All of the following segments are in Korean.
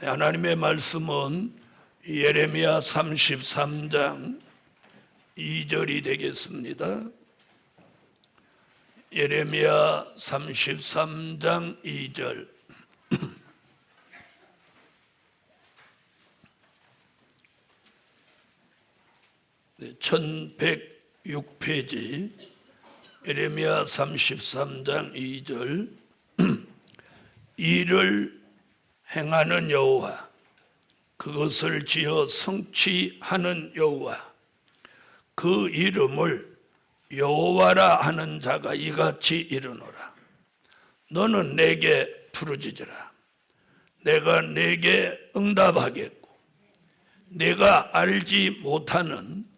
하나님의 말씀은 예레미야 33장 2절이 되겠습니다. 예레미야 33장 2절. 1106페이지 예레미야 33장 2절. 이를 행하는 여호와, 그것을 지어 성취하는 여호와, 그 이름을 여호와라 하는 자가 이같이 이르노라. 너는 내게 부르짖으라. 내가 내게 응답하겠고, 내가 알지 못하는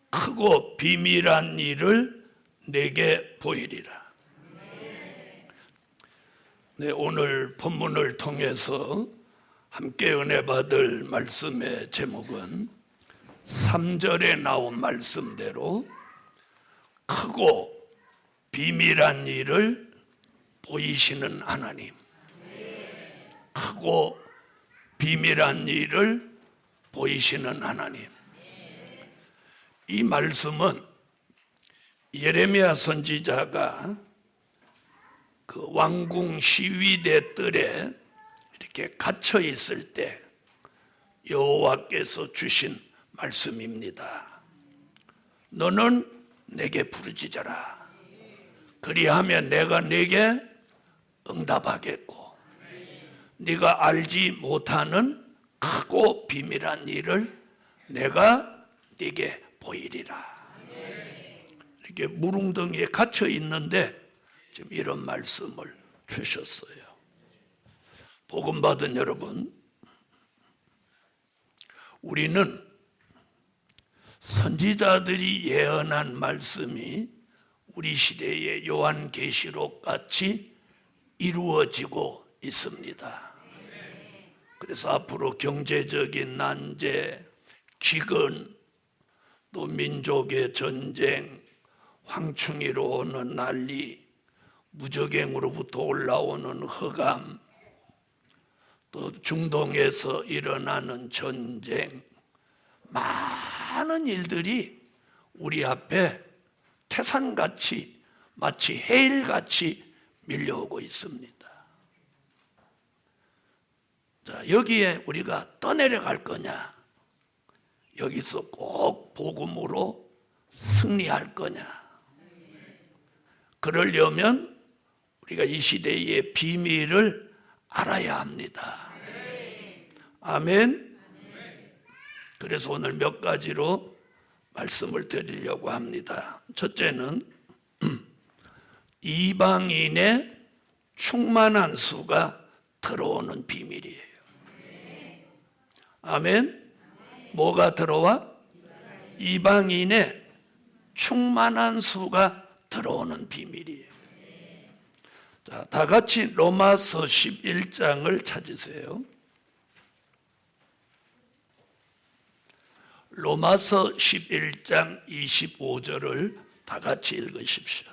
크고 비밀한 일을 내게 보이리라. 네, 오늘 본문을 통해서 함께 은혜 받을 말씀의 제목은 3절에 나온 말씀대로 크고 비밀한 일을 보이시는 하나님, 크고 비밀한 일을 보이시는 하나님. 이 말씀은 예레미야 선지자가 그 왕궁 시위대 뜰에 이렇게 갇혀 있을 때 여호와께서 주신 말씀입니다. 너는 내게 부르짖어라. 그리하면 내가 내게 응답하겠고, 네가 알지 못하는 크고 비밀한 일을 내가 네게 보이리라. 이렇게 무릉덩이에 갇혀 있는데 지금 이런 말씀을 주셨어요. 복음 받은 여러분, 우리는 선지자들이 예언한 말씀이 우리 시대의 요한계시록 같이 이루어지고 있습니다. 그래서 앞으로 경제적인 난제, 기근, 또 민족의 전쟁, 황충이로 오는 난리, 무적행으로부터 올라오는 흑암, 또 중동에서 일어나는 전쟁, 많은 일들이 우리 앞에 태산같이 마치 해일같이 밀려오고 있습니다. 자, 여기에 우리가 떠내려갈 거냐? 여기서 꼭 복음으로 승리할 거냐? 그러려면 우리가 이 시대의 비밀을 알아야 합니다. 아멘. 그래서 오늘 몇 가지로 말씀을 드리려고 합니다. 첫째는 이방인의 충만한 수가 들어오는 비밀이에요. 아멘. 뭐가 들어와? 이방인의 충만한 수가 들어오는 비밀이에요. 자, 다 같이 로마서 11장을 찾으세요. 로마서 11장 25절을 다 같이 읽으십시오.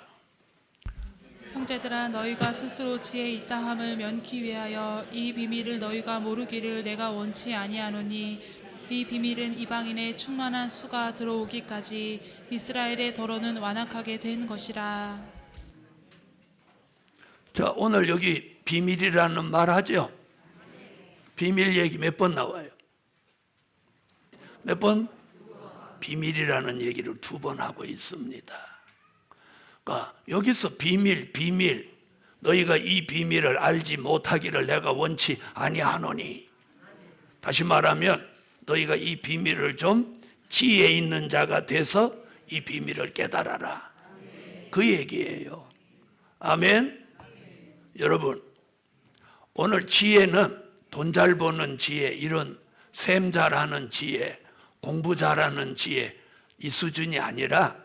형제들아, 너희가 스스로 지혜 있다함을 면키 위하여 이 비밀을 너희가 모르기를 내가 원치 아니하노니, 이 비밀은 이방인의 충만한 수가 들어오기까지 이스라엘의 더러는 완악하게 된 것이라. 자, 오늘 여기 비밀이라는 말 하죠? 비밀 얘기 몇 번 나와요? 몇 번? 비밀이라는 얘기를 2번 하고 있습니다. 그러니까 여기서 비밀, 너희가 이 비밀을 알지 못하기를 내가 원치 아니하노니, 다시 말하면 너희가 이 비밀을 좀 지혜 있는 자가 돼서 이 비밀을 깨달아라, 그 얘기예요. 아멘. 여러분, 오늘 지혜는 돈 잘 버는 지혜, 이런 셈 잘하는 지혜, 공부 잘하는 지혜, 이 수준이 아니라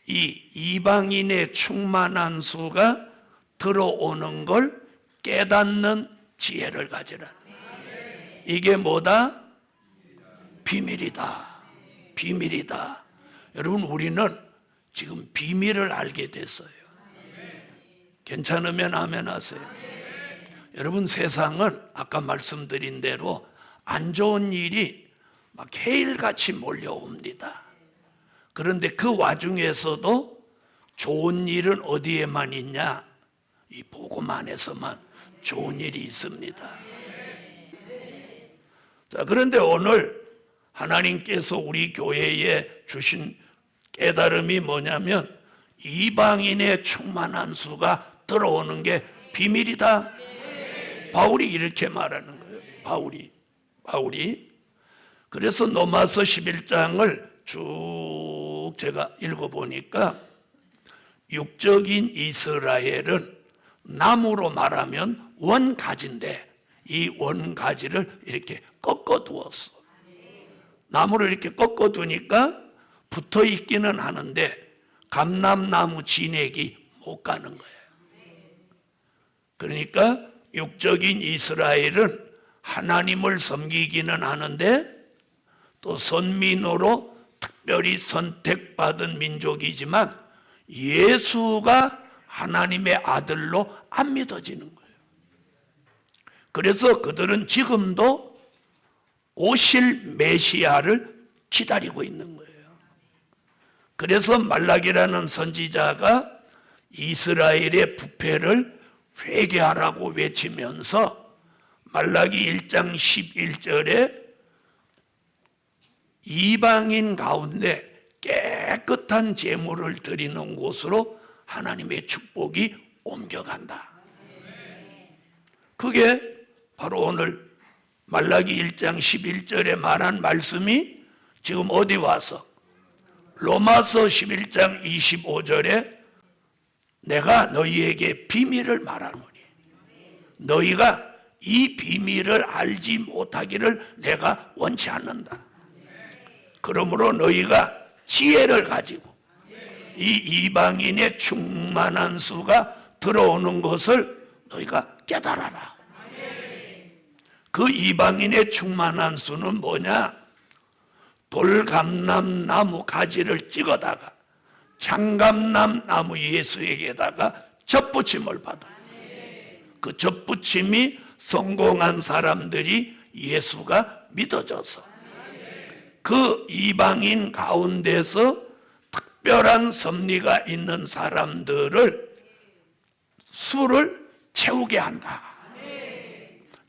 이 이방인의 충만한 수가 들어오는 걸 깨닫는 지혜를 가지라. 이게 뭐다? 비밀이다. 비밀이다. 여러분, 우리는 지금 비밀을 알게 됐어요. 괜찮으면 아멘 하세요. 여러분, 세상은 아까 말씀드린 대로 안 좋은 일이 막 해일같이 몰려옵니다. 그런데 그 와중에서도 좋은 일은 어디에만 있냐? 이 복음 안에서만 좋은 일이 있습니다. 자, 그런데 오늘 하나님께서 우리 교회에 주신 깨달음이 뭐냐면 이방인의 충만한 수가 들어오는 게 비밀이다. 바울이 이렇게 말하는 거예요. 바울이. 그래서 로마서 11장을 쭉 제가 읽어보니까 육적인 이스라엘은 나무로 말하면 원가지인데 이 원가지를 이렇게 꺾어두었어. 나무를 이렇게 꺾어두니까 붙어있기는 하는데 감람나무 진액이 못 가는 거예요. 그러니까 육적인 이스라엘은 하나님을 섬기기는 하는데 또 선민으로 특별히 선택받은 민족이지만 예수가 하나님의 아들로 안 믿어지는 거예요. 그래서 그들은 지금도 오실 메시아를 기다리고 있는 거예요. 그래서 말라기라는 선지자가 이스라엘의 부패를 회개하라고 외치면서 말라기 1장 11절에 이방인 가운데 깨끗한 제물을 드리는 곳으로 하나님의 축복이 옮겨간다. 그게 바로 오늘 말라기 1장 11절에 말한 말씀이 지금 어디 와서 로마서 11장 25절에 내가 너희에게 비밀을 말하노니 너희가 이 비밀을 알지 못하기를 내가 원치 않는다. 그러므로 너희가 지혜를 가지고 이 이방인의 충만한 수가 들어오는 것을 너희가 깨달아라. 그 이방인의 충만한 수는 뭐냐? 돌감람나무 가지를 찍어다가 창감람나무 예수에게다가 접붙임을 받아. 그 접붙임이 성공한 사람들이 예수가 믿어져서 그 이방인 가운데서 특별한 섭리가 있는 사람들을 수를 채우게 한다.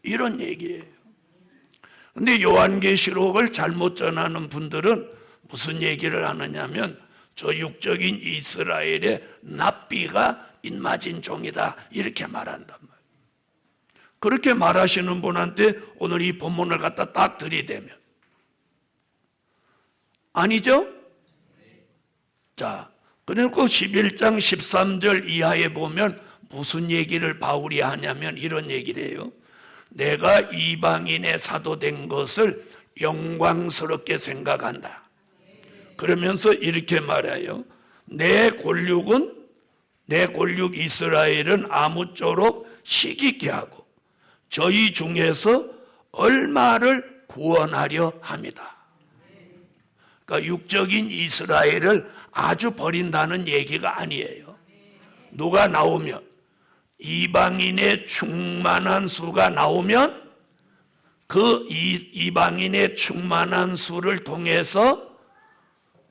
이런 얘기예요. 근데 요한계시록을 잘못 전하는 분들은 무슨 얘기를 하느냐면 저 육적인 이스라엘의 납비가 인마진 종이다 이렇게 말한단 말이에요. 그렇게 말하시는 분한테 오늘 이 본문을 갖다 딱 들이대면 아니죠? 자, 그리고 11장 13절 이하에 보면 무슨 얘기를 바울이 하냐면 이런 얘기를 해요. 내가 이방인의 사도된 것을 영광스럽게 생각한다. 그러면서 이렇게 말해요. 내 골육 이스라엘은 아무쪼록 시기케 하고 저희 중에서 얼마를 구원하려 합니다. 그러니까 육적인 이스라엘을 아주 버린다는 얘기가 아니에요. 누가 나오면 이방인의 충만한 수가 나오면 그 이방인의 충만한 수를 통해서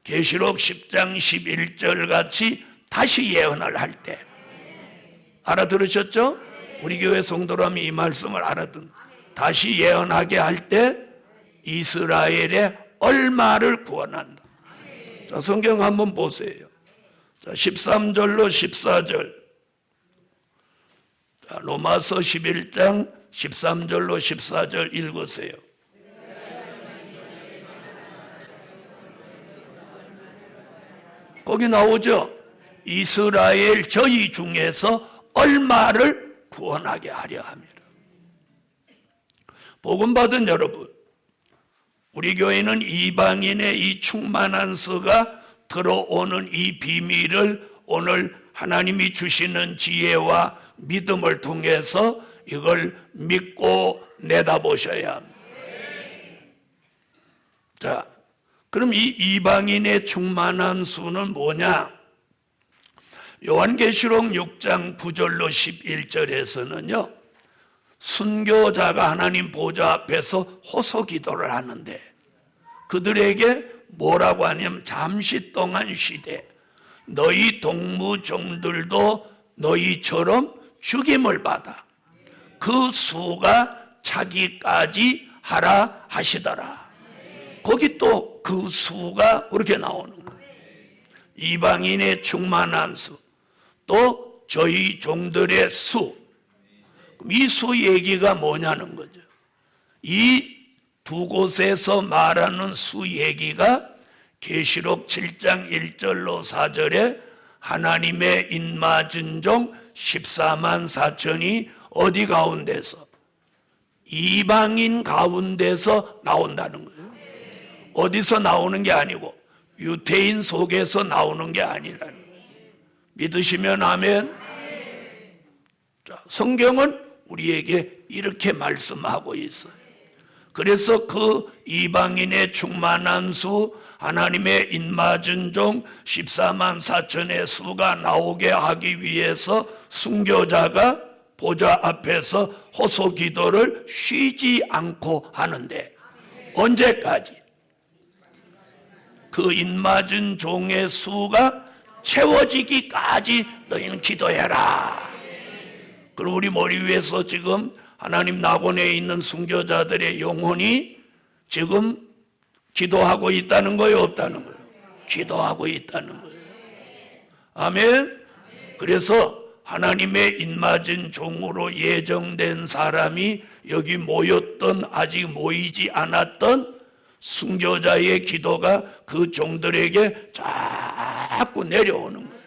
계시록 10장 11절 같이 다시 예언을 할 때 알아들으셨죠? 우리 교회 성도라면 이 말씀을 알아듣는 다시 예언하게 할 때 이스라엘의 얼마를 구원한다. 자, 성경 한번 보세요. 자, 13절로 14절. 자, 로마서 11장 13절로 14절 읽으세요. 거기 나오죠. 이스라엘 저희 중에서 얼마를 구원하게 하려 합니다. 복음받은 여러분, 우리 교회는 이방인의 이 충만한 수가 들어오는 이 비밀을 오늘 하나님이 주시는 지혜와 믿음을 통해서 이걸 믿고 내다보셔야 합니다. 자, 그럼 이 이방인의 충만한 수는 뭐냐? 요한계시록 6장 9절로 11절에서는요 순교자가 하나님 보좌 앞에서 호소 기도를 하는데 그들에게 뭐라고 하냐면 잠시 동안 쉬되 너희 동무종들도 너희처럼 죽임을 받아 그 수가 차기까지 하라 하시더라. 거기 또 그 수가 그렇게 나오는 거예요. 이방인의 충만한 수, 또 저희 종들의 수. 이 수 얘기가 뭐냐는 거죠. 이 두 곳에서 말하는 수 얘기가 계시록 7장 1절로 4절에 하나님의 인마진 종 14만 4천이 어디 가운데서? 이방인 가운데서 나온다는 거예요. 어디서 나오는 게 아니고 유대인 속에서 나오는 게 아니라는 거예요. 믿으시면 아멘. 자, 성경은 우리에게 이렇게 말씀하고 있어요. 그래서 그 이방인의 충만한 수, 하나님의 인마진 종 14만 4천의 수가 나오게 하기 위해서 순교자가 보좌 앞에서 호소 기도를 쉬지 않고 하는데 언제까지? 그 인마진 종의 수가 채워지기까지 너희는 기도해라. 그럼 우리 머리 위에서 지금 하나님 낙원에 있는 순교자들의 영혼이 지금 기도하고 있다는 거예요, 없다는 거예요? 기도하고 있다는 거예요. 아멘. 그래서 하나님의 인마진 종으로 예정된 사람이 여기 모였던 아직 모이지 않았던 순교자의 기도가 그 종들에게 자꾸 내려오는 거예요.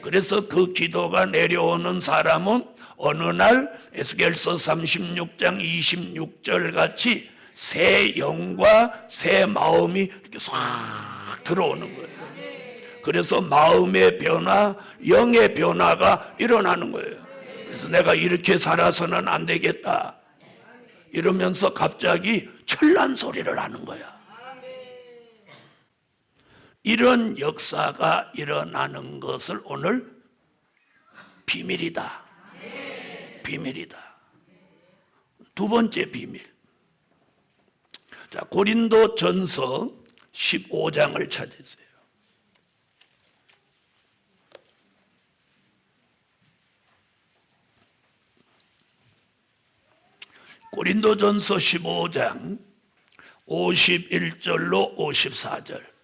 그래서 그 기도가 내려오는 사람은 어느 날 에스겔서 36장 26절 같이 새 영과 새 마음이 이렇게 싹 들어오는 거예요. 그래서 마음의 변화, 영의 변화가 일어나는 거예요. 그래서 내가 이렇게 살아서는 안 되겠다 이러면서 갑자기 철난 소리를 하는 거야. 이런 역사가 일어나는 것을 오늘 비밀이다. 비밀이다. 두 번째 비밀. 자, 고린도 전서 15장을 찾으세요. 고린도 전서 15장 51절로 54절.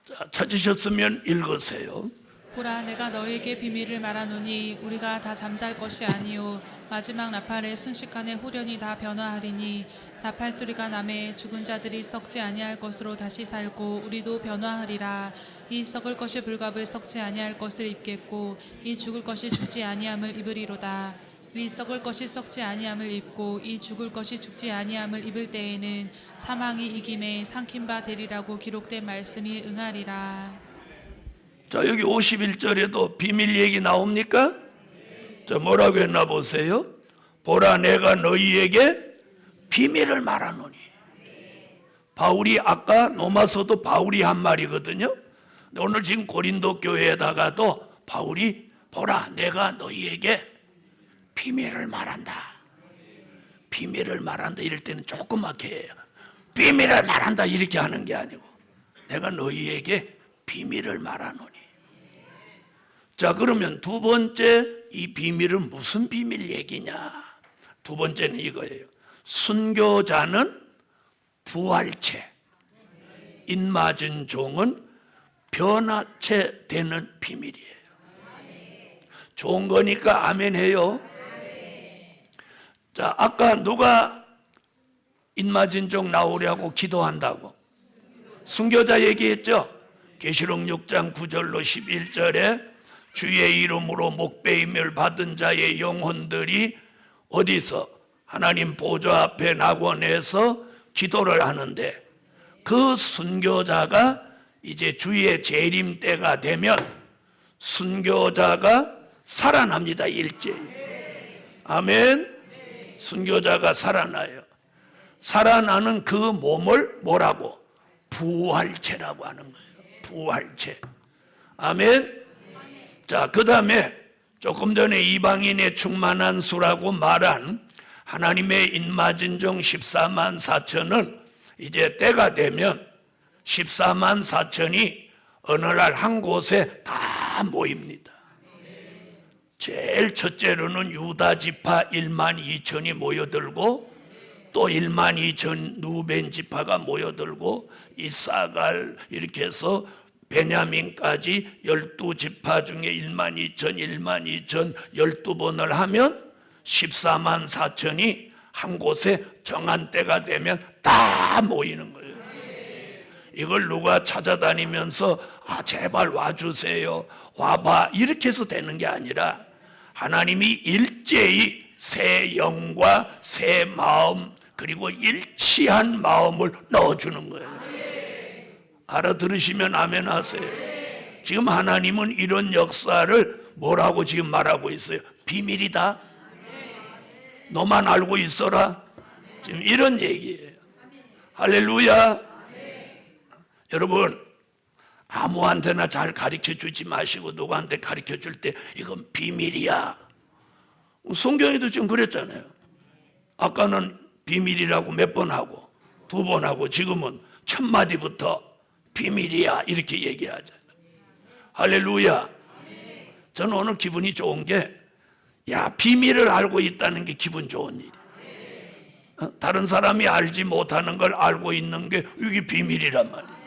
자, 찾으셨으면 읽으세요. 보라, 내가 너희에게 비밀을 말하노니 우리가 다 잠잘 것이 아니요 마지막 나팔의 순식간에 후련히 다 변화하리니 나팔 소리가 나매 죽은 자들이 썩지 아니할 것으로 다시 살고 우리도 변화하리라. 이 썩을 것이 불갑을 썩지 아니할 것을 입겠고 이 죽을 것이 죽지 아니함을 입으리로다. 이 썩을 것이 썩지 아니함을 입고 이 죽을 것이 죽지 아니함을 입을 때에는 사망이 이김에 삼킨 바 되리라고 기록된 말씀이 응하리라. 자, 여기 51절에도 비밀 얘기 나옵니까? 자, 뭐라고 했나 보세요. 보라, 내가 너희에게 비밀을 말하노니. 바울이 아까 로마서도 바울이 한 말이거든요. 오늘 지금 고린도 교회에다가도 바울이 보라, 내가 너희에게 비밀을 말한다. 비밀을 말한다 이럴 때는 조그맣게 해요. 비밀을 말한다 이렇게 하는 게 아니고 내가 너희에게 비밀을 말하노니. 자, 그러면 두 번째 이 비밀은 무슨 비밀 얘기냐? 두 번째는 이거예요. 순교자는 부활체, 인맞은 종은 변화체 되는 비밀이에요. 좋은 거니까 아멘 해요. 자, 아까 누가 인맞은 종 나오려고 기도한다고? 순교자 얘기했죠? 계시록 6장 9절로 11절에 주의 이름으로 목배임을 받은 자의 영혼들이 어디서? 하나님 보좌 앞에 낙원에서 기도를 하는데 그 순교자가 이제 주의 재림 때가 되면 순교자가 살아납니다. 일제히. 아멘. 순교자가 살아나요. 살아나는 그 몸을 뭐라고? 부활체라고 하는 거예요. 부활체. 아멘. 자, 그 다음에 조금 전에 이방인의 충만한 수라고 말한 하나님의 인마진종 14만 4천은 이제 때가 되면 14만 4천이 어느 날 한 곳에 다 모입니다. 제일 첫째로는 유다 지파 1만 2천이 모여들고 또 1만 2천 누벤 지파가 모여들고 이사갈 이렇게 해서 베냐민까지 12지파 중에 1만 2천, 1만 2천 12번을 하면 14만 4천이 한 곳에 정한 때가 되면 다 모이는 거예요. 이걸 누가 찾아다니면서 제발 와주세요, 와봐 이렇게 해서 되는 게 아니라 하나님이 일제히 새 영과 새 마음 그리고 일치한 마음을 넣어주는 거예요. 알아들으시면 아멘 하세요. 지금 하나님은 이런 역사를 뭐라고 지금 말하고 있어요? 비밀이다. 너만 알고 있어라. 지금 이런 얘기예요. 할렐루야. 여러분, 아무한테나 잘 가르쳐 주지 마시고 누구한테 가르쳐 줄 때 이건 비밀이야. 성경에도 지금 그랬잖아요. 아까는 비밀이라고 몇 번 하고 2번 하고 지금은 첫 마디부터 비밀이야 이렇게 얘기하잖아요. 할렐루야. 저는 오늘 기분이 좋은 게 비밀을 알고 있다는 게 기분 좋은 일이에요. 다른 사람이 알지 못하는 걸 알고 있는 게 이게 비밀이란 말이에요.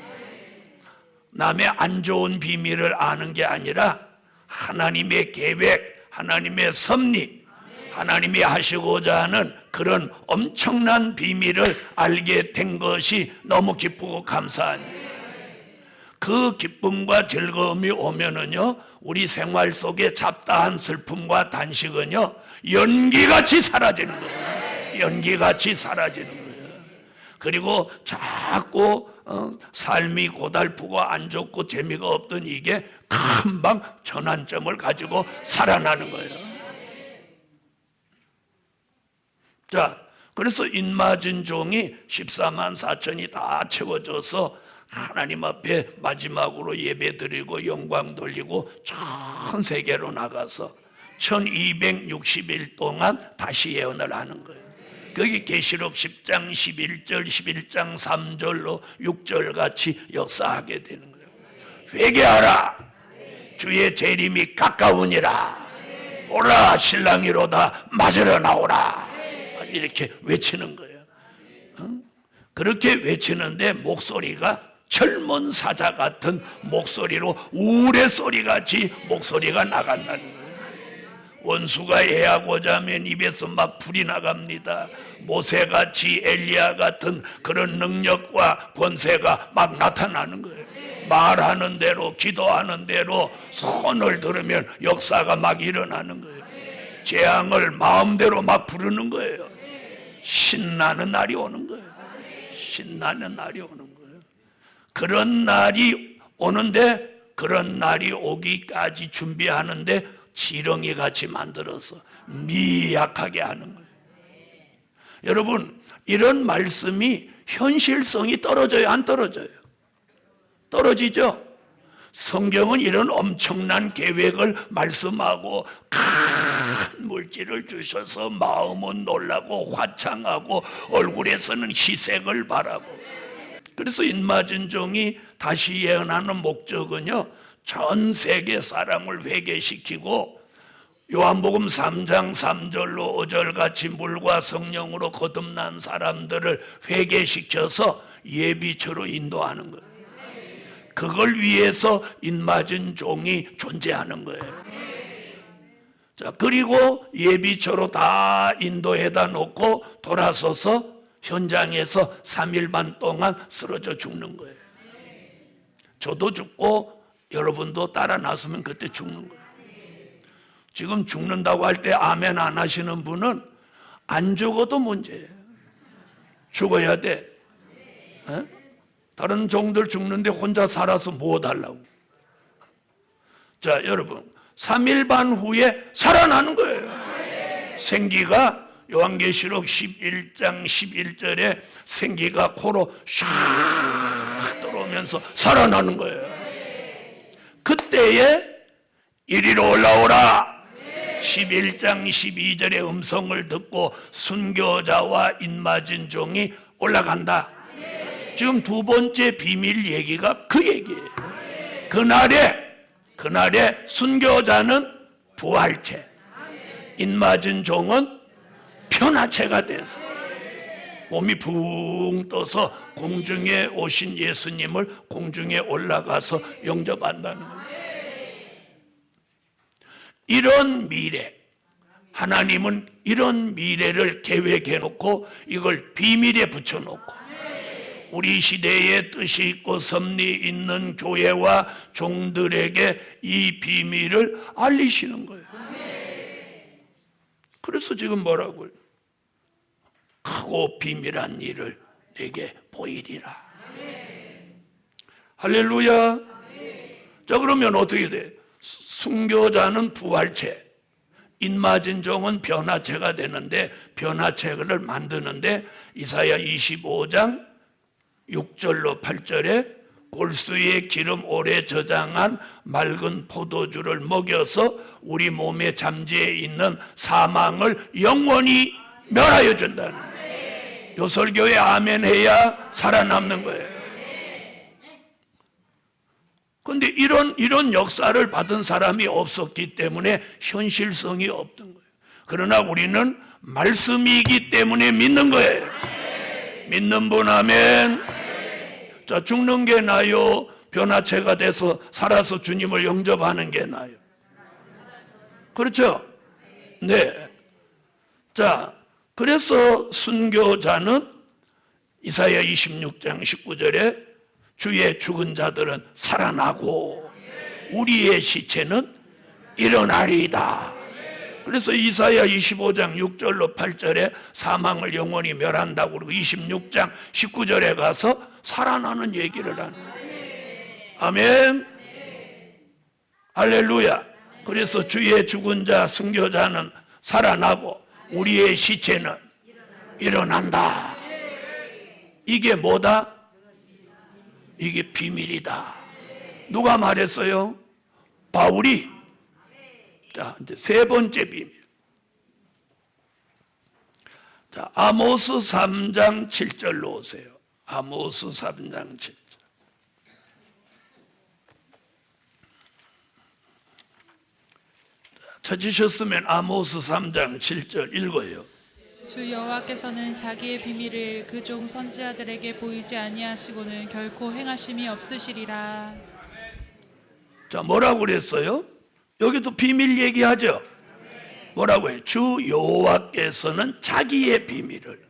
남의 안 좋은 비밀을 아는 게 아니라 하나님의 계획, 하나님의 섭리, 하나님이 하시고자 하는 그런 엄청난 비밀을 알게 된 것이 너무 기쁘고 감사한 일이에요. 그 기쁨과 즐거움이 오면은요, 우리 생활 속에 잡다한 슬픔과 단식은요, 연기같이 사라지는 거예요. 연기같이 사라지는 거예요. 그리고 자꾸 삶이 고달프고 안 좋고 재미가 없던 이게 금방 전환점을 가지고 살아나는 거예요. 자, 그래서 인마진종이 14만 4천이 다 채워져서 하나님 앞에 마지막으로 예배 드리고 영광 돌리고 전 세계로 나가서 1260일 동안 다시 예언을 하는 거예요. 거기 계시록 10장 11절 11장 3절로 6절 같이 역사하게 되는 거예요. 회개하라, 주의 재림이 가까우니라. 보라, 신랑이로다, 맞으러 나오라. 이렇게 외치는 거예요. 그렇게 외치는데 목소리가 젊은 사자 같은 목소리로 우레소리같이 목소리가 나간다는 거예요. 원수가 해하고자 하면 입에서 막 불이 나갑니다. 모세같이 엘리야 같은 그런 능력과 권세가 막 나타나는 거예요. 말하는 대로, 기도하는 대로, 손을 들으면 역사가 막 일어나는 거예요. 재앙을 마음대로 막 부르는 거예요. 신나는 날이 오는 거예요. 신나는 날이 오는 거예요. 그런 날이 오는데, 그런 날이 오기까지 준비하는데 지렁이 같이 만들어서 미약하게 하는 거예요. 여러분, 이런 말씀이 현실성이 떨어져요, 안 떨어져요? 떨어지죠? 성경은 이런 엄청난 계획을 말씀하고 큰 물질을 주셔서 마음은 놀라고 화창하고 얼굴에서는 희색을 바라고. 그래서 인마진종이 다시 예언하는 목적은요, 전 세계 사람을 회개시키고 요한복음 3장 3절로 5절같이 물과 성령으로 거듭난 사람들을 회개시켜서 예비처로 인도하는 거예요. 그걸 위해서 인마진종이 존재하는 거예요. 자, 그리고 예비처로 다 인도해다 놓고 돌아서서 현장에서 3일 반 동안 쓰러져 죽는 거예요. 저도 죽고 여러분도 따라 나서면 그때 죽는 거예요. 지금 죽는다고 할 때 아멘 안 하시는 분은 안 죽어도 문제예요. 죽어야 돼. 에? 다른 종들 죽는데 혼자 살아서 뭐 달라고. 자, 여러분, 3일 반 후에 살아나는 거예요. 생기가 요한계시록 11장 11절에 생기가 코로 샥 들어오면서 살아나는 거예요. 그때에 이리로 올라오라, 11장 12절의 음성을 듣고 순교자와 인맞은 종이 올라간다. 지금 두 번째 비밀 얘기가 그 얘기예요. 그날에 순교자는 부활체, 인맞은 종은 변화체가 돼서 몸이 붕 떠서 공중에 오신 예수님을 공중에 올라가서 영접한다는 거예요. 이런 미래, 하나님은 이런 미래를 계획해 놓고 이걸 비밀에 붙여놓고 우리 시대에 뜻이 있고 섭리 있는 교회와 종들에게 이 비밀을 알리시는 거예요. 그래서 지금 뭐라고요? 크고 비밀한 일을 내게 보이리라. 할렐루야. 자, 그러면 어떻게 돼? 순교자는 부활체, 인맞은 종은 변화체가 되는데, 변화체를 만드는데 이사야 25장 6절로 8절에 골수의 기름 오래 저장한 맑은 포도주를 먹여서 우리 몸에 잠재해 있는 사망을 영원히 멸하여 준다는 거예요. 요 설교에 아멘 해야 살아남는 거예요. 그런데 이런 역사를 받은 사람이 없었기 때문에 현실성이 없던 거예요. 그러나 우리는 말씀이기 때문에 믿는 거예요. 믿는 분 아멘. 자, 죽는 게 나요? 변화체가 돼서 살아서 주님을 영접하는 게 나요? 그렇죠? 네. 자, 그래서 순교자는 이사야 26장 19절에 주의 죽은 자들은 살아나고 우리의 시체는 일어나리이다. 그래서 이사야 25장 6절로 8절에 사망을 영원히 멸한다고 그러고 26장 19절에 가서 살아나는 얘기를 하는 거예요. 아멘. 할렐루야. 그래서 주의 죽은 자 순교자는 살아나고 우리의 시체는 일어난다. 이게 뭐다? 이게 비밀이다. 누가 말했어요? 바울이. 자, 이제 세 번째 비밀. 자, 아모스 3장 7절로 오세요. 아모스 3장 7절. 찾으셨으면 아모스 3장 7절 읽어요. 주 여호와께서는 자기의 비밀을 그 종 선지자들에게 보이지 아니하시고는 결코 행하심이 없으시리라. 자, 뭐라고 그랬어요? 여기도 비밀 얘기하죠. 뭐라고 해요? 주 여호와께서는 자기의 비밀을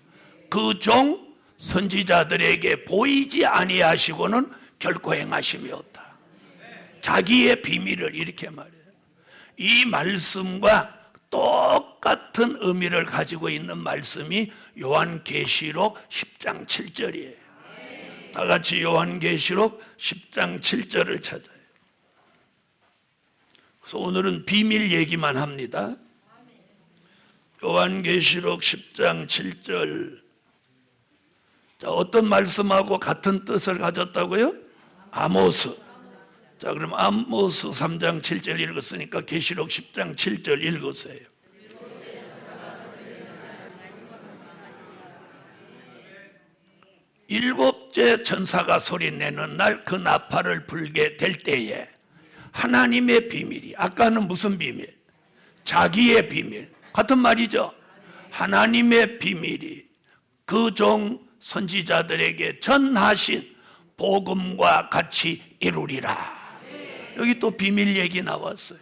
그 종 선지자들에게 보이지 아니하시고는 결코 행하심이 없다. 자기의 비밀을 이렇게 말해요. 이 말씀과 똑같은 의미를 가지고 있는 말씀이 요한계시록 10장 7절이에요. 다 같이 요한계시록 10장 7절을 찾아요. 그래서 오늘은 비밀 얘기만 합니다. 요한계시록 10장 7절. 자, 어떤 말씀하고 같은 뜻을 가졌다고요? 아모스. 자, 그럼 아모스 3장 7절 읽었으니까 계시록 10장 7절 읽으세요. 일곱째 천사가 소리내는 날 그 나팔을 불게 될 때에 하나님의 비밀이, 아까는 무슨 비밀? 자기의 비밀. 같은 말이죠. 하나님의 비밀이 그 종 선지자들에게 전하신 복음과 같이 이루리라. 여기 또 비밀 얘기 나왔어요.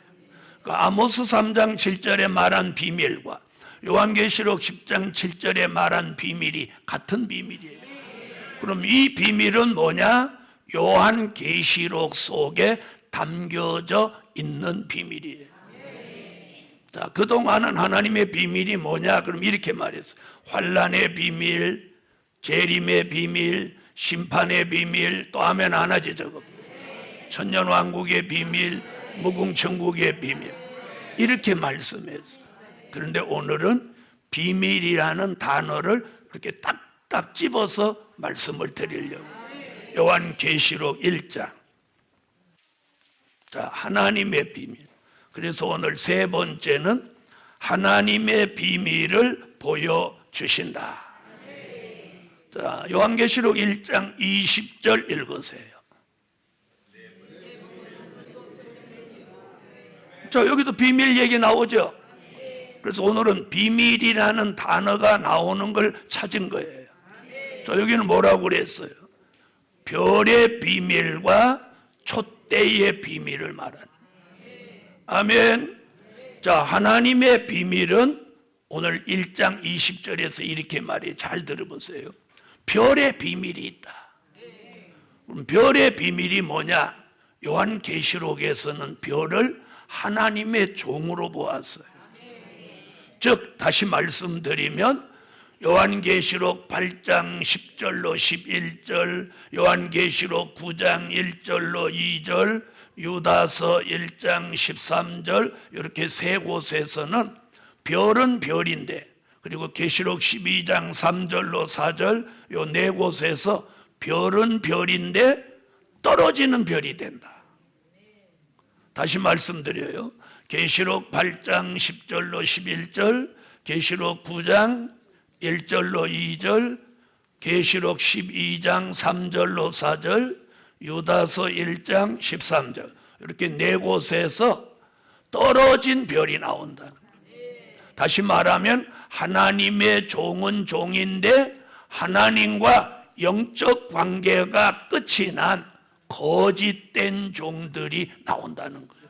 아모스 3장 7절에 말한 비밀과 요한계시록 10장 7절에 말한 비밀이 같은 비밀이에요. 그럼 이 비밀은 뭐냐? 요한계시록 속에 담겨져 있는 비밀이에요. 자, 그동안은 하나님의 비밀이 뭐냐? 그럼 이렇게 말했어요. 환난의 비밀, 재림의 비밀, 심판의 비밀, 또 하면 안 하지 저거. 천년왕국의 비밀, 무궁천국의 비밀, 이렇게 말씀했어요. 그런데 오늘은 비밀이라는 단어를 이렇게 딱딱 집어서 말씀을 드리려고. 요한계시록 1장. 자, 하나님의 비밀. 그래서 오늘 세 번째는 하나님의 비밀을 보여주신다. 자, 요한계시록 1장 20절 읽으세요. 자, 여기도 비밀 얘기 나오죠. 그래서 오늘은 비밀이라는 단어가 나오는 걸 찾은 거예요. 자, 여기는 뭐라고 그랬어요? 별의 비밀과 촛대의 비밀을 말하는. 아멘. 자, 하나님의 비밀은 오늘 1장 20절에서 이렇게 말해요. 잘 들어보세요. 별의 비밀이 있다. 그럼 별의 비밀이 뭐냐? 요한계시록에서는 별을 하나님의 종으로 보았어요. 즉 다시 말씀드리면 요한계시록 8장 10절로 11절, 요한계시록 9장 1절로 2절, 유다서 1장 13절 이렇게 세 곳에서는 별은 별인데, 그리고 계시록 12장 3절로 4절 요 네 곳에서 별은 별인데 떨어지는 별이 된다. 다시 말씀드려요. 계시록 8장 10절로 11절, 계시록 9장 1절로 2절, 계시록 12장 3절로 4절, 유다서 1장 13절 이렇게 네 곳에서 떨어진 별이 나온다는 거예요. 다시 말하면 하나님의 종은 종인데 하나님과 영적 관계가 끝이 난 거짓된 종들이 나온다는 거예요.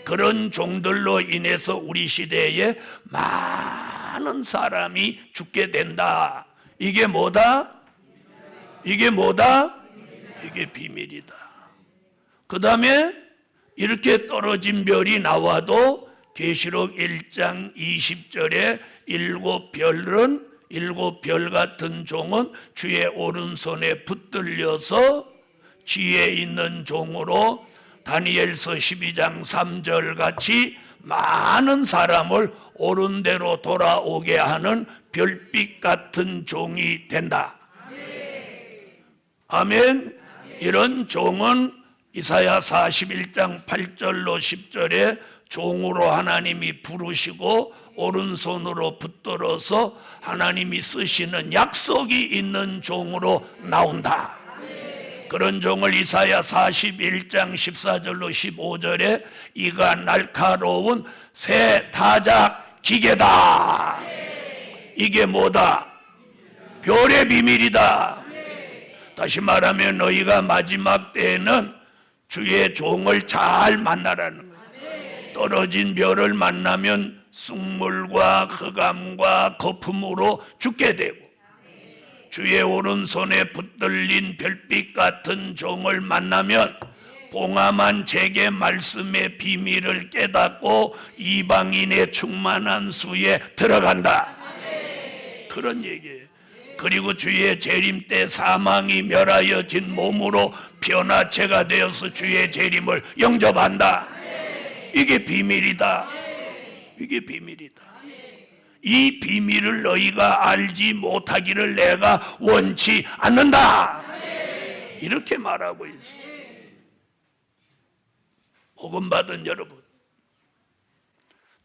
그런 종들로 인해서 우리 시대에 많은 사람이 죽게 된다. 이게 뭐다? 이게 뭐다? 이게 비밀이다. 그 다음에 이렇게 떨어진 별이 나와도 계시록 1장 20절에 일곱 별 같은 종은 주의 오른손에 붙들려서 지혜 있는 종으로 다니엘서 12장 3절 같이 많은 사람을 옳은 대로 돌아오게 하는 별빛 같은 종이 된다. 아멘. 이런 종은 이사야 41장 8절로 10절에 종으로 하나님이 부르시고 오른손으로 붙들어서 하나님이 쓰시는 약속이 있는 종으로 나온다. 그런 종을 이사야 41장 14절로 15절에 이가 날카로운 새 타작 기계다. 이게 뭐다? 별의 비밀이다. 다시 말하면 너희가 마지막 때에는 주의 종을 잘 만나라는 거예요. 떨어진 별을 만나면 쑥물과 흑암과 거품으로 죽게 되고, 주의 오른손에 붙들린 별빛 같은 종을 만나면 봉함한 제게 말씀의 비밀을 깨닫고 이방인의 충만한 수에 들어간다. 그런 얘기예요. 그리고 주의 재림 때 사망이 멸하여진 몸으로 변화체가 되어서 주의 재림을 영접한다. 이게 비밀이다. 이게 비밀이다. 이 비밀을 너희가 알지 못하기를 내가 원치 않는다. 이렇게 말하고 있어요. 복음 받은 여러분.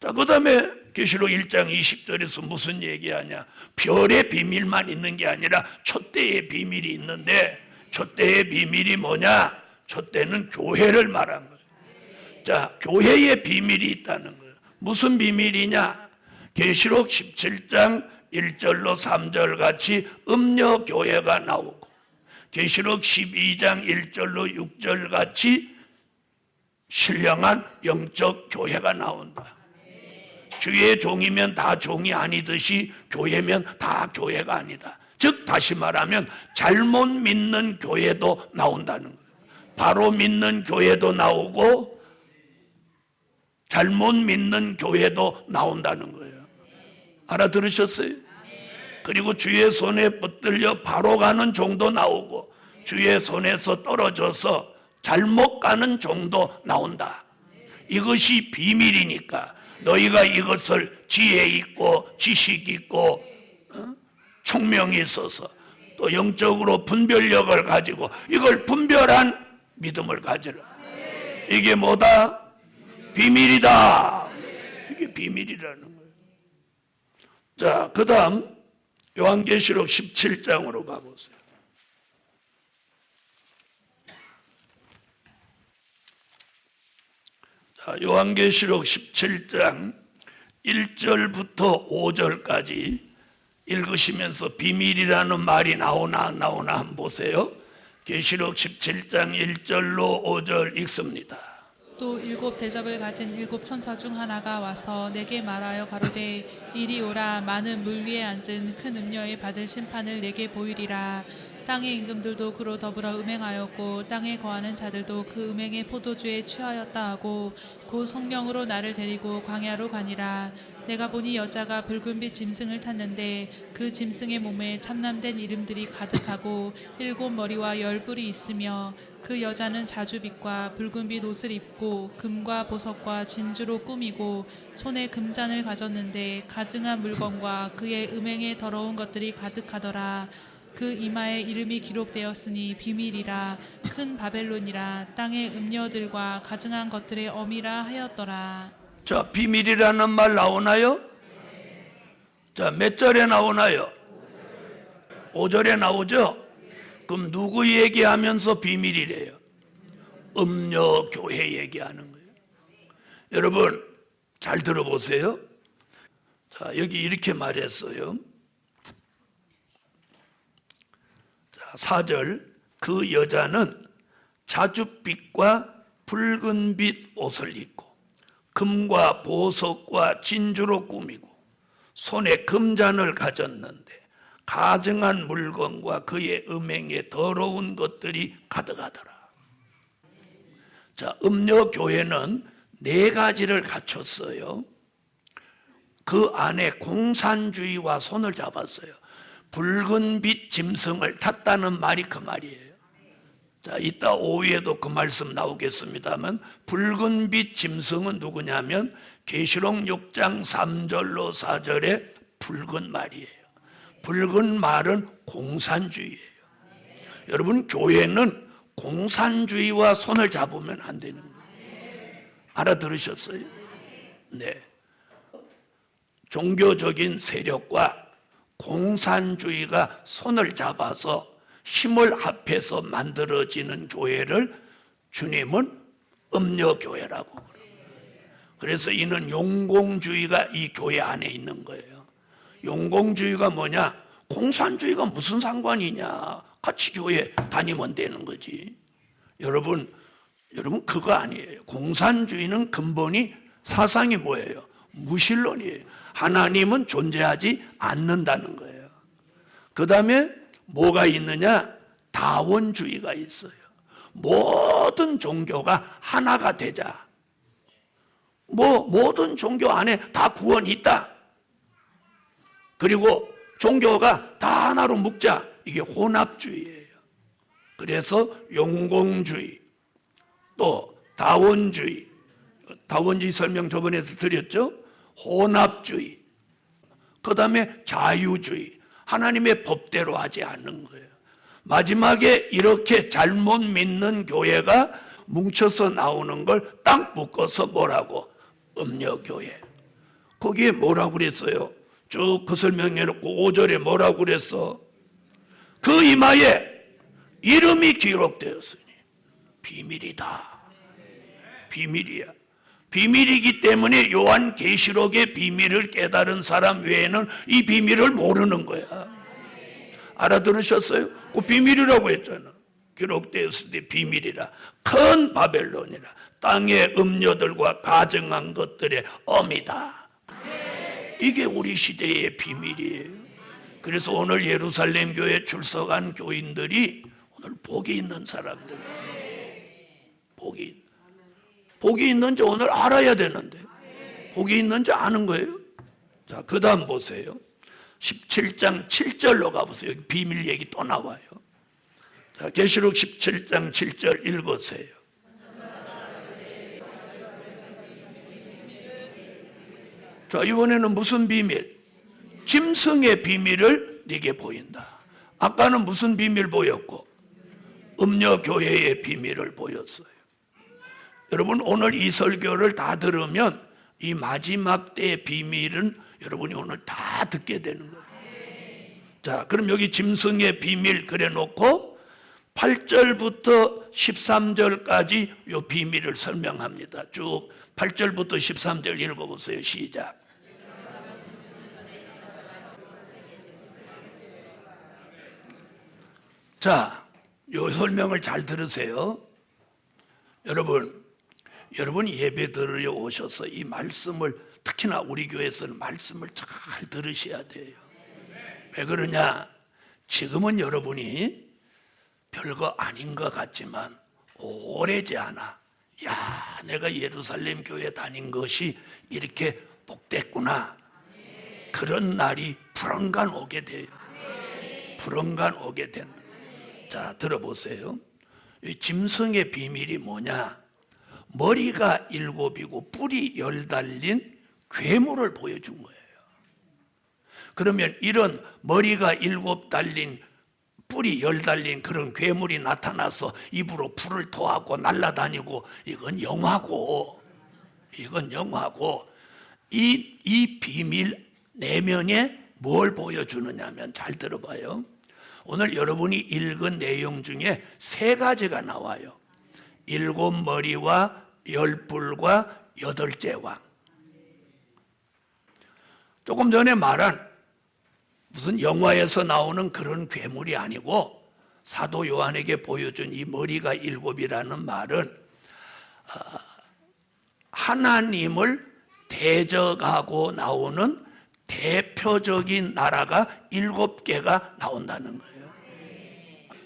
자, 그 다음에 계시록 1장 20절에서 무슨 얘기하냐? 별의 비밀만 있는 게 아니라 촛대의 비밀이 있는데, 촛대의 비밀이 뭐냐? 촛대는 교회를 말한 거예요. 자, 교회의 비밀이 있다는 거예요. 무슨 비밀이냐? 계시록 17장 1절로 3절 같이 음녀 교회가 나오고, 계시록 12장 1절로 6절 같이 신령한 영적 교회가 나온다. 주의 종이면 다 종이 아니듯이 교회면 다 교회가 아니다. 즉 다시 말하면 잘못 믿는 교회도 나온다는 거예요. 바로 믿는 교회도 나오고 잘못 믿는 교회도 나온다는 거예요. 알아들으셨어요? 그리고 주의 손에 붙들려 바로 가는 종도 나오고 주의 손에서 떨어져서 잘못 가는 종도 나온다. 이것이 비밀이니까 너희가 이것을 지혜 있고 지식 있고 총명이 있어서 또 영적으로 분별력을 가지고 이걸 분별한 믿음을 가지라. 이게 뭐다? 비밀이다. 이게 비밀이라는 거예요. 자, 그 다음 요한계시록 17장으로 가보세요. 자, 요한계시록 17장 1절부터 5절까지 읽으시면서 비밀이라는 말이 나오나 안 나오나 한번 보세요. 계시록 17장 1절로 5절 읽습니다. 또 일곱 대접을 가진 일곱 천사 중 하나가 와서 내게 말하여 가로되 이리 오라. 많은 물 위에 앉은 큰 음녀의 받을 심판을 내게 보이리라. 땅의 임금들도 그로 더불어 음행하였고 땅에 거하는 자들도 그 음행의 포도주에 취하였다 하고 곧 성령으로 나를 데리고 광야로 가니라. 내가 보니 여자가 붉은빛 짐승을 탔는데 그 짐승의 몸에 참남된 이름들이 가득하고 일곱 머리와 열 뿔이 있으며 그 여자는 자주빛과 붉은빛 옷을 입고 금과 보석과 진주로 꾸미고 손에 금잔을 가졌는데 가증한 물건과 그의 음행에 더러운 것들이 가득하더라. 그 이마에 이름이 기록되었으니 비밀이라 큰 바벨론이라 땅의 음녀들과 가증한 것들의 어미라 하였더라. 자, 비밀이라는 말 나오나요? 자, 몇 절에 나오나요? 5절에 나오죠? 그럼 누구 얘기하면서 비밀이래요? 음녀 교회 얘기하는 거예요. 여러분 잘 들어보세요. 자, 여기 이렇게 말했어요. 자, 4절 그 여자는 자줏빛과 붉은빛 옷을 입고 금과 보석과 진주로 꾸미고 손에 금잔을 가졌는데 가증한 물건과 그의 음행에 더러운 것들이 가득하더라. 자, 음녀교회는 네 가지를 갖췄어요. 그 안에 공산주의와 손을 잡았어요. 붉은빛 짐승을 탔다는 말이 그 말이에요. 자, 이따 오후에도 그 말씀 나오겠습니다만 붉은빛 짐승은 누구냐면 계시록 6장 3절로 4절에 붉은 말이에요. 붉은 말은 공산주의예요. 여러분 교회는 공산주의와 손을 잡으면 안 되는 거예요. 알아들으셨어요? 네. 종교적인 세력과 공산주의가 손을 잡아서 힘을 합해서 만들어지는 교회를 주님은 음녀교회라고 그래요. 그래서 이는 용공주의가 이 교회 안에 있는 거예요. 용공주의가 뭐냐? 공산주의가 무슨 상관이냐? 같이 교회 다니면 되는 거지. 여러분 그거 아니에요. 공산주의는 근본이 사상이 뭐예요? 무신론이에요. 하나님은 존재하지 않는다는 거예요. 그 다음에 뭐가 있느냐? 다원주의가 있어요. 모든 종교가 하나가 되자. 모든 종교 안에 다 구원이 있다. 그리고 종교가 다 하나로 묶자. 이게 혼합주의예요. 그래서 용공주의, 또 다원주의, 다원주의 설명 저번에도 드렸죠? 혼합주의, 그 다음에 자유주의, 하나님의 법대로 하지 않는 거예요. 마지막에 이렇게 잘못 믿는 교회가 뭉쳐서 나오는 걸 딱 묶어서 뭐라고? 음녀교회. 거기에 뭐라고 그랬어요? 쭉 그 설명해놓고 5절에 뭐라고 그랬어? 그 이마에 이름이 기록되었으니 비밀이다. 비밀이야. 비밀이기 때문에 요한계시록의 비밀을 깨달은 사람 외에는 이 비밀을 모르는 거야. 알아들으셨어요? 그 비밀이라고 했잖아. 기록되었을 때 비밀이라. 큰 바벨론이라. 땅의 음녀들과 가증한 것들의 어미다. 이게 우리 시대의 비밀이에요. 그래서 오늘 예루살렘 교회에 출석한 교인들이 오늘 복이 있는 사람들. 복이 있는지 오늘 알아야 되는데 복이 있는지 아는 거예요. 자, 그 다음 보세요. 17장 7절로 가보세요. 여기 비밀 얘기 또 나와요. 자, 계시록 17장 7절 읽으세요. 자, 이번에는 무슨 비밀? 짐승의 비밀을 네게 보인다. 아까는 무슨 비밀 보였고? 음녀교회의 비밀을 보였어요. 여러분 오늘 이 설교를 다 들으면 이 마지막 때의 비밀은 여러분이 오늘 다 듣게 되는 거예요. 자, 그럼 여기 짐승의 비밀 그래 놓고 8절부터 13절까지 요 비밀을 설명합니다. 쭉 8절부터 13절 읽어보세요. 시작. 자, 요 설명을 잘 들으세요. 여러분 예배 들으러 오셔서 이 말씀을, 특히나 우리 교회에서는 말씀을 잘 들으셔야 돼요. 왜 그러냐? 지금은 여러분이 별거 아닌 것 같지만 오래지 않아. 야, 내가 예루살렘 교회 다닌 것이 이렇게 복됐구나. 그런 날이 불언간 오게 돼요. 불언간 오게 된다. 자, 들어보세요. 이 짐승의 비밀이 뭐냐? 머리가 7이고 뿔이 10 달린 괴물을 보여준 거예요. 그러면 이런 머리가 7 달린 뿔이 10 달린 그런 괴물이 나타나서 입으로 불을 토하고 날아다니고, 이건 영화고 이 비밀 내면에 뭘 보여주느냐면, 잘 들어봐요. 오늘 여러분이 읽은 내용 중에 3가지가 나와요. 7 머리와 10 뿔과 8째 왕. 조금 전에 말한 무슨 영화에서 나오는 그런 괴물이 아니고, 사도 요한에게 보여준 이 머리가 7이라는 말은 하나님을 대적하고 나오는 대표적인 나라가 7개가 나온다는 거예요.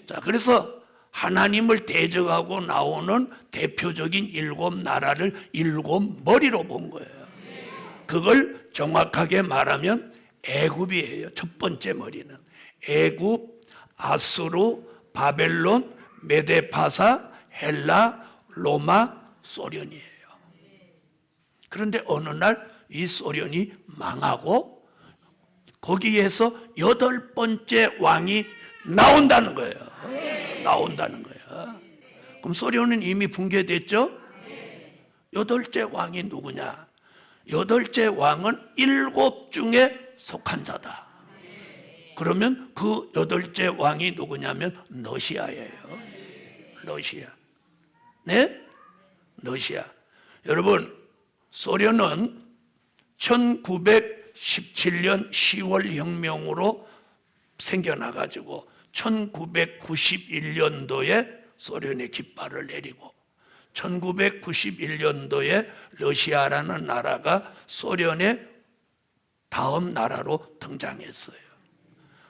자, 그래서 하나님을 대적하고 나오는 대표적인 7 나라를 7 머리로 본 거예요. 그걸 정확하게 말하면 애굽이에요. 첫 번째 머리는 애굽, 아수르, 바벨론, 메데파사, 헬라, 로마, 소련이에요. 그런데 어느 날 이 소련이 망하고 거기에서 8번째 왕이 나온다는 거예요. 나온다는 거예요. 그럼 소련은 이미 붕괴됐죠? 8째 왕이 누구냐? 8째 왕은 7 중에 속한 자다. 그러면 그 8째 왕이 누구냐면 러시아예요. 러시아. 네? 러시아. 여러분, 소련은 1917년 10월 혁명으로 생겨나가지고 1991년도에 소련의 깃발을 내리고 1991년도에 러시아라는 나라가 소련의 다음 나라로 등장했어요.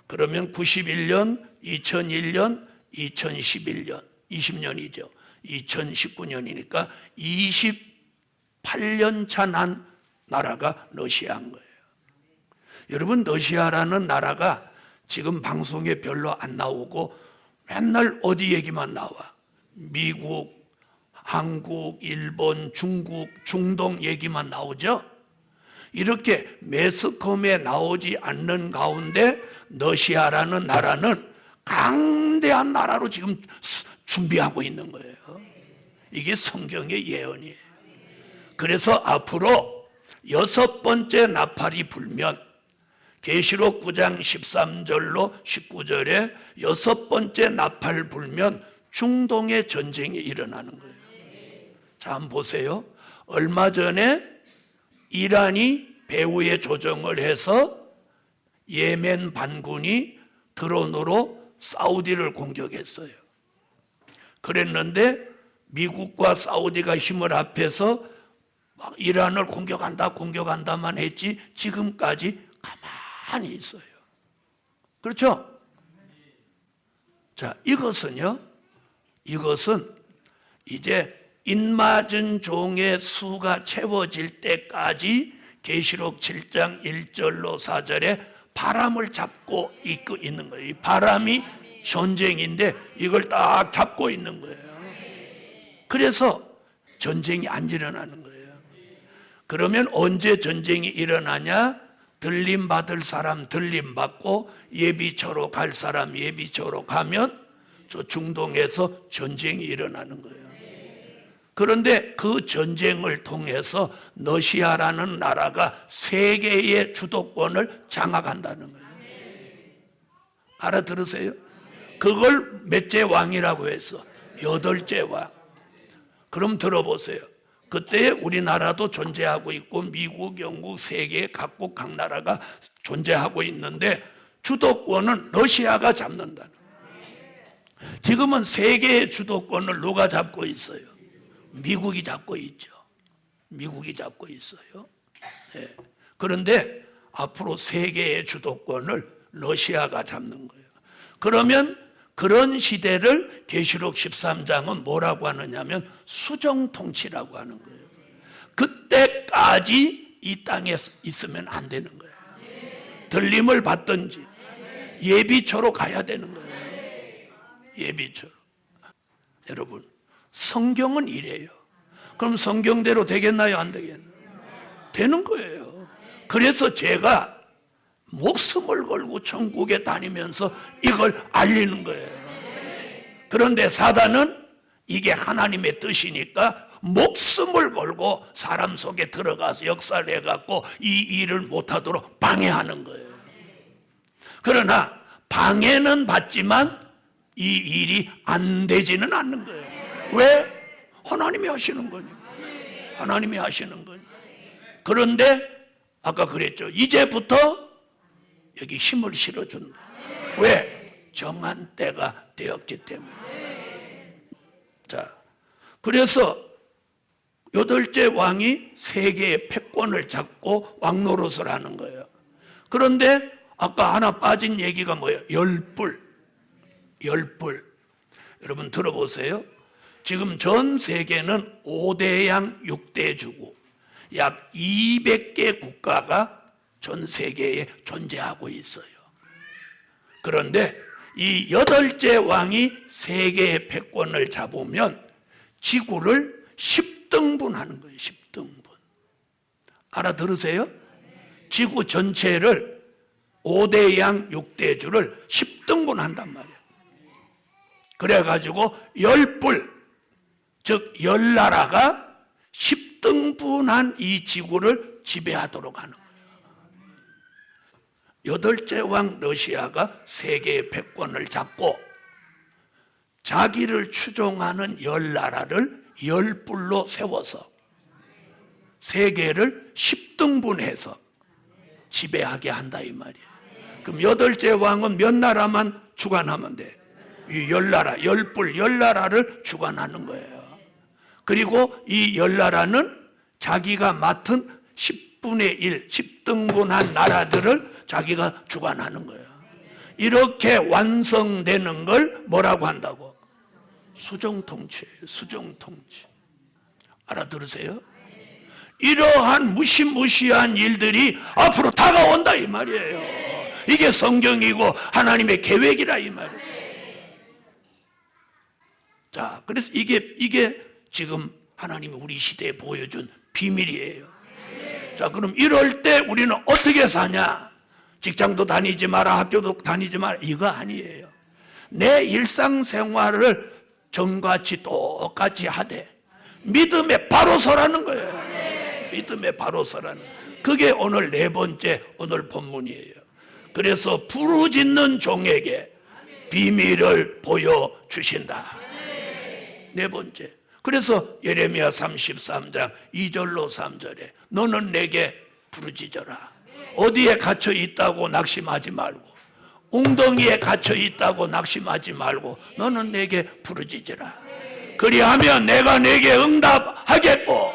그러면 91년, 2001년, 2011년, 20년이죠. 2019년이니까 28년 차 난 나라가 러시아인 거예요. 여러분, 러시아라는 나라가 지금 방송에 별로 안 나오고 맨날 어디 얘기만 나와. 미국, 한국, 일본, 중국, 중동 얘기만 나오죠. 이렇게 매스컴에 나오지 않는 가운데 러시아라는 나라는 강대한 나라로 지금 준비하고 있는 거예요. 이게 성경의 예언이에요. 그래서 앞으로 6번째 나팔이 불면, 계시록 9장 13절로 19절에 6번째 나팔 불면 중동의 전쟁이 일어나는 거예요. 자, 한번 보세요. 얼마 전에 이란이 배후에 조정을 해서 예멘 반군이 드론으로 사우디를 공격했어요. 그랬는데 미국과 사우디가 힘을 합해서 막 이란을 공격한다만 했지 지금까지 가만히 있어요. 그렇죠? 자, 이것은 이제 인맞은 종의 수가 채워질 때까지 계시록 7장 1절로 4절에 바람을 잡고 있는 거예요. 이 바람이 전쟁인데 이걸 딱 잡고 있는 거예요. 그래서 전쟁이 안 일어나는 거예요. 그러면 언제 전쟁이 일어나냐? 들림 받을 사람 들림 받고 예비처로 갈 사람 예비처로 가면 저 중동에서 전쟁이 일어나는 거예요. 그런데 그 전쟁을 통해서 러시아라는 나라가 세계의 주도권을 장악한다는 거예요. 알아들으세요? 그걸 몇째 왕이라고 해서 8째 왕. 그럼 들어보세요. 그때 우리나라도 존재하고 있고 미국, 영국, 세계 각국 각 나라가 존재하고 있는데 주도권은 러시아가 잡는다는 거예요. 지금은 세계의 주도권을 누가 잡고 있어요? 미국이 잡고 있죠. 미국이 잡고 있어요. 네. 그런데 앞으로 세계의 주도권을 러시아가 잡는 거예요. 그러면 그런 시대를 계시록 13장은 뭐라고 하느냐면 수정통치라고 하는 거예요. 그때까지 이 땅에 있으면 안 되는 거예요. 들림을 받든지 예비처로 가야 되는 거예요. 예비처로. 여러분, 성경은 이래요. 그럼 성경대로 되겠나요? 안 되겠나요? 되는 거예요. 그래서 제가 목숨을 걸고 천국에 다니면서 이걸 알리는 거예요. 그런데 사단은 이게 하나님의 뜻이니까 목숨을 걸고 사람 속에 들어가서 역사를 해갖고 이 일을 못하도록 방해하는 거예요. 그러나 방해는 받지만 이 일이 안 되지는 않는 거예요. 왜? 하나님이 하시는 거니까. 하나님이 하시는 거니까. 그런데 아까 그랬죠. 이제부터 여기 힘을 실어준다. 왜? 정한 때가 되었기 때문에. 자, 그래서 8째 왕이 세계의 패권을 잡고 왕노릇을 하는 거예요. 그런데 아까 하나 빠진 얘기가 뭐예요? 열불. 여러분 들어보세요. 지금 전 세계는 5대양 6대주고 약 200개 국가가 전 세계에 존재하고 있어요. 그런데 이 8째 왕이 세계의 패권을 잡으면 지구를 10등분하는 거예요. 10등분. 알아들으세요? 지구 전체를 5대양 6대주를 10등분한단 말이에요. 그래가지고 10불, 즉 10나라가 10등분한 이 지구를 지배하도록 하는 거예요. 8째 왕 러시아가 세계의 패권을 잡고 자기를 추종하는 10나라를 10불로 세워서 세계를 10등분해서 지배하게 한다 이 말이에요. 그럼 8째 왕은 몇 나라만 주관하면 돼? 이 10나라, 10불, 10나라를 주관하는 거예요. 그리고 이 10나라는 자기가 맡은 10분의 1, 10등분한 나라들을 자기가 주관하는 거예요. 이렇게 완성되는 걸 뭐라고 한다고? 수정통치예요. 수정통치. 알아들으세요? 이러한 무시무시한 일들이 앞으로 다가온다 이 말이에요. 이게 성경이고 하나님의 계획이라 이 말이에요. 자, 그래서 이게 지금 하나님이 우리 시대에 보여준 비밀이에요. 자, 그럼 이럴 때 우리는 어떻게 사냐? 직장도 다니지 마라, 학교도 다니지 마라, 이거 아니에요. 내 일상생활을 전같이 똑같이 하되 믿음에 바로 서라는 거예요. 믿음에 바로 서라는. 그게 오늘 4번째 오늘 본문이에요. 그래서 부르짖는 종에게 비밀을 보여주신다. 4번째. 그래서 예레미야 33장 2절로 3절에 너는 내게 부르짖어라. 어디에 갇혀 있다고 낙심하지 말고, 웅덩이에 갇혀 있다고 낙심하지 말고 너는 내게 부르짖으라. 그리하면 내가 내게 응답하겠고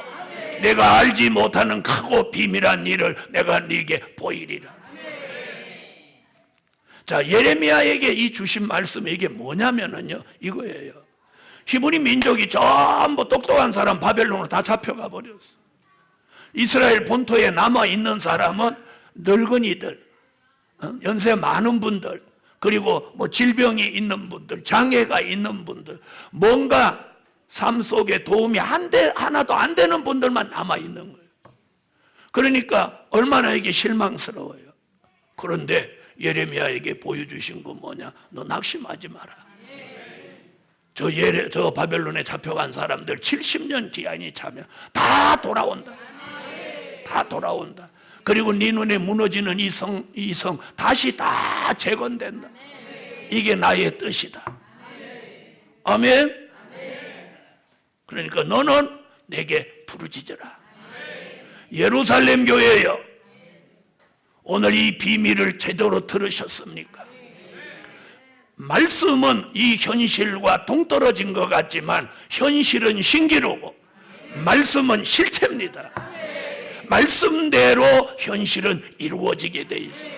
내가 알지 못하는 크고 비밀한 일을 내가 네게 보이리라. 자, 예레미야에게 이 주신 말씀이 이게 뭐냐면은요, 이거예요. 히브리 민족이 전부 똑똑한 사람 바벨론으로 다 잡혀가 버렸어. 이스라엘 본토에 남아있는 사람은 늙은이들, 연세 많은 분들, 그리고 뭐 질병이 있는 분들, 장애가 있는 분들, 뭔가 삶 속에 도움이 하나도 안 되는 분들만 남아있는 거예요. 그러니까 얼마나 이게 실망스러워요. 그런데 예레미야에게 보여주신 건 뭐냐? 너 낙심하지 마라. 저 바벨론에 잡혀간 사람들 70년 기한이 차면 다 돌아온다. 다 돌아온다. 그리고 네 눈에 무너지는 이 성 다시 다 재건된다. 이게 나의 뜻이다. 아멘. 그러니까 너는 내게 부르짖어라. 예루살렘 교회여, 오늘 이 비밀을 제대로 들으셨습니까? 말씀은 이 현실과 동떨어진 것 같지만 현실은 신기루고 말씀은 실체입니다. 말씀대로 현실은 이루어지게 돼 있어요.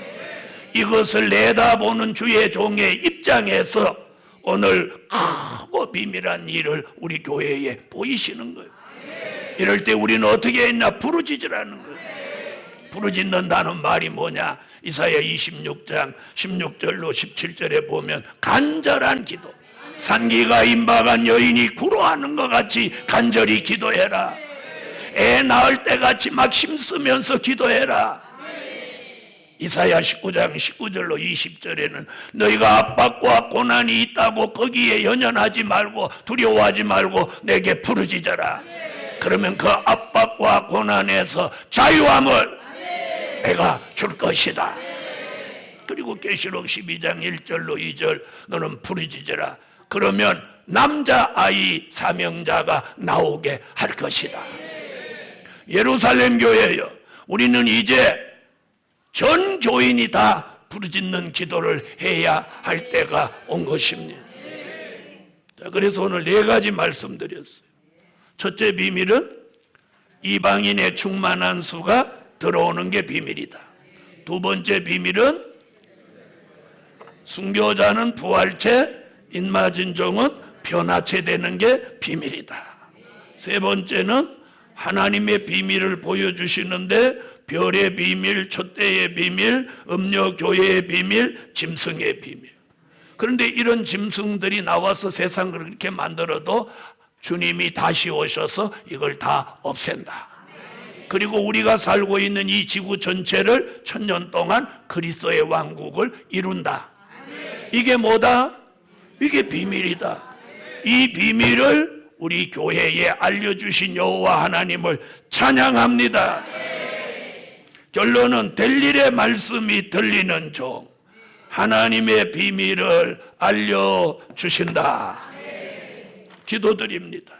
이것을 내다보는 주의 종의 입장에서 오늘 크고 비밀한 일을 우리 교회에 보이시는 거예요. 이럴 때 우리는 어떻게 했냐? 부르짖으라는 거예요. 부르짖는다는 말이 뭐냐? 이사야 26장 16절로 17절에 보면 간절한 기도, 산기가 임박한 여인이 구로하는 것 같이 간절히 기도해라. 애 낳을 때 같이 막 힘쓰면서 기도해라. 이사야 19장 19절로 20절에는 너희가 압박과 고난이 있다고 거기에 연연하지 말고 두려워하지 말고 내게 부르짖어라. 그러면 그 압박과 고난에서 자유함을 내가 줄 것이다. 그리고 계시록 12장 1절로 2절 너는 부르짖어라. 그러면 남자아이 사명자가 나오게 할 것이다. 예루살렘 교회여, 우리는 이제 전 교인이 다 부르짖는 기도를 해야 할 때가 온 것입니다. 자, 그래서 오늘 4가지 말씀드렸어요. 첫째 비밀은 이방인의 충만한 수가 들어오는 게 비밀이다. 두 번째 비밀은 순교자는 부활체, 인맞은 종은 변화체 되는 게 비밀이다. 세 번째는 하나님의 비밀을 보여주시는데 별의 비밀, 촛대의 비밀, 음료교회의 비밀, 짐승의 비밀. 그런데 이런 짐승들이 나와서 세상을 그렇게 만들어도 주님이 다시 오셔서 이걸 다 없앤다. 그리고 우리가 살고 있는 이 지구 전체를 1000년 동안 그리스도의 왕국을 이룬다. 이게 뭐다? 이게 비밀이다. 이 비밀을 우리 교회에 알려주신 여호와 하나님을 찬양합니다. 결론은 될 일의 말씀이 들리는 종, 하나님의 비밀을 알려주신다. 기도드립니다.